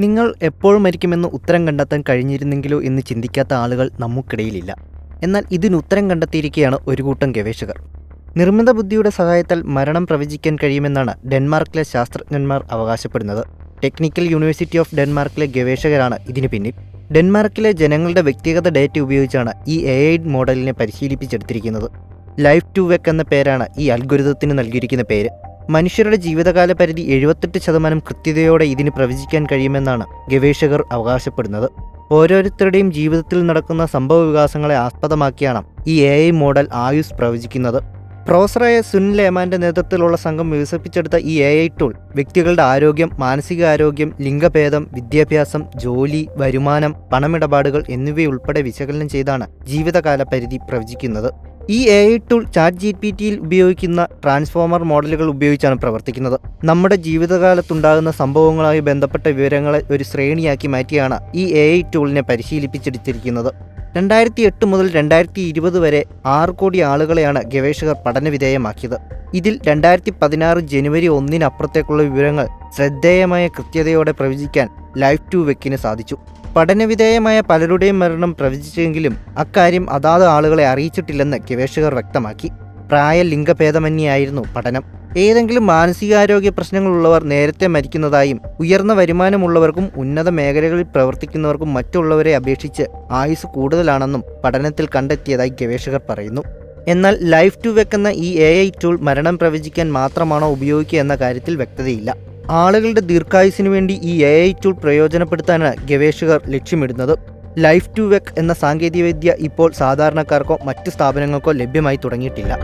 നിങ്ങൾ എപ്പോൾ മരിക്കുമെന്ന് ഉത്തരം കണ്ടെത്താൻ കഴിഞ്ഞിരുന്നെങ്കിലോ എന്ന് ചിന്തിക്കാത്ത ആളുകൾ നമുക്കിടയിലില്ല. എന്നാൽ ഇതിന് ഉത്തരം കണ്ടെത്തിയിരിക്കുകയാണ് ഒരു കൂട്ടം ഗവേഷകർ. നിർമ്മിത ബുദ്ധിയുടെ സഹായത്താൽ മരണം പ്രവചിക്കാൻ കഴിയുമെന്നാണ് ഡെൻമാർക്കിലെ ശാസ്ത്രജ്ഞന്മാർ അവകാശപ്പെടുന്നത്. ടെക്നിക്കൽ യൂണിവേഴ്സിറ്റി ഓഫ് ഡെൻമാർക്കിലെ ഗവേഷകരാണ് ഇതിന് പിന്നിൽ. ഡെൻമാർക്കിലെ ജനങ്ങളുടെ വ്യക്തിഗത ഡേറ്റ ഉപയോഗിച്ചാണ് ഈ AI മോഡലിനെ പരിശീലിപ്പിച്ചെടുത്തിരിക്കുന്നത്. ലൈഫ് ടു വെക്ക് എന്ന പേരാണ് ഈ അൽഗോരിതത്തിന് നൽകിയിരിക്കുന്ന പേര്. മനുഷ്യരുടെ ജീവിതകാല പരിധി 78% കൃത്യതയോടെ ഇതിന് പ്രവചിക്കാൻ കഴിയുമെന്നാണ് ഗവേഷകർ അവകാശപ്പെടുന്നത്. ഓരോരുത്തരുടെയും ജീവിതത്തിൽ നടക്കുന്ന സംഭവ വികാസങ്ങളെ ആസ്പദമാക്കിയാണ് ഈ AI മോഡൽ ആയുസ് പ്രവചിക്കുന്നത്. പ്രൊഫസറായ സുൻ ലേമാൻ്റെ നേതൃത്വത്തിലുള്ള സംഘം വികസിപ്പിച്ചെടുത്ത ഈ AI ടൂൾ വ്യക്തികളുടെ ആരോഗ്യം, മാനസികാരോഗ്യം, ലിംഗഭേദം, വിദ്യാഭ്യാസം, ജോലി, വരുമാനം, പണമിടപാടുകൾ എന്നിവയുൾപ്പെടെ വിശകലനം ചെയ്താണ് ജീവിതകാല പരിധി പ്രവചിക്കുന്നത്. ഈ AI ടൂൾ ChatGPTയിൽ ഉപയോഗിക്കുന്ന ട്രാൻസ്ഫോമർ മോഡലുകൾ ഉപയോഗിച്ചാണ് പ്രവർത്തിക്കുന്നത്. നമ്മുടെ ജീവിതകാലത്തുണ്ടാകുന്ന സംഭവങ്ങളുമായി ബന്ധപ്പെട്ട വിവരങ്ങളെ ഒരു ശ്രേണിയാക്കി മാറ്റിയാണ് ഈ AI ടൂളിനെ പരിശീലിപ്പിച്ചെടുത്തിരിക്കുന്നത്. 2008 മുതൽ 2020 വരെ 6 കോടി ആളുകളെയാണ് ഗവേഷകർ പഠനവിധേയമാക്കിയത്. ഇതിൽ 2016 ജനുവരി 1 അപ്പുറത്തേക്കുള്ള വിവരങ്ങൾ ശ്രദ്ധേയമായ കൃത്യതയോടെ പ്രവചിക്കാൻ ലൈഫ് ടു വെക്കിന് സാധിച്ചു. പഠനവിധേയമായ പലരുടെയും മരണം പ്രവചിച്ചെങ്കിലും അക്കാര്യം അതാത് ആളുകളെ അറിയിച്ചിട്ടില്ലെന്ന് ഗവേഷകർ വ്യക്തമാക്കി. പ്രായ ലിംഗഭേദമന്യായിരുന്നു പഠനം. ഏതെങ്കിലും മാനസികാരോഗ്യ പ്രശ്നങ്ങളുള്ളവർ നേരത്തെ മരിക്കുന്നതായും ഉയർന്ന വരുമാനമുള്ളവർക്കും ഉന്നത മേഖലകളിൽ പ്രവർത്തിക്കുന്നവർക്കും മറ്റുള്ളവരെ അപേക്ഷിച്ച് ആയുസ് കൂടുതലാണെന്നും പഠനത്തിൽ കണ്ടെത്തിയതായി ഗവേഷകർ പറയുന്നു. എന്നാൽ ലൈഫ് ടു വെക്ക് എന്ന ഈ AI ടൂൾ മരണം പ്രവചിക്കാൻ മാത്രമാണോ ഉപയോഗിക്കുക എന്ന കാര്യത്തിൽ വ്യക്തതയില്ല. ആളുകളുടെ ദീർഘായുസിനു വേണ്ടി ഈ AI ടൂൾ പ്രയോജനപ്പെടുത്താനാണ് ഗവേഷകർ ലക്ഷ്യമിടുന്നത്. ലൈഫ് ടു വെക്ക് എന്ന സാങ്കേതികവിദ്യ ഇപ്പോൾ സാധാരണക്കാർക്കോ മറ്റ് സ്ഥാപനങ്ങൾക്കോ ലഭ്യമായി തുടങ്ങിയിട്ടില്ല.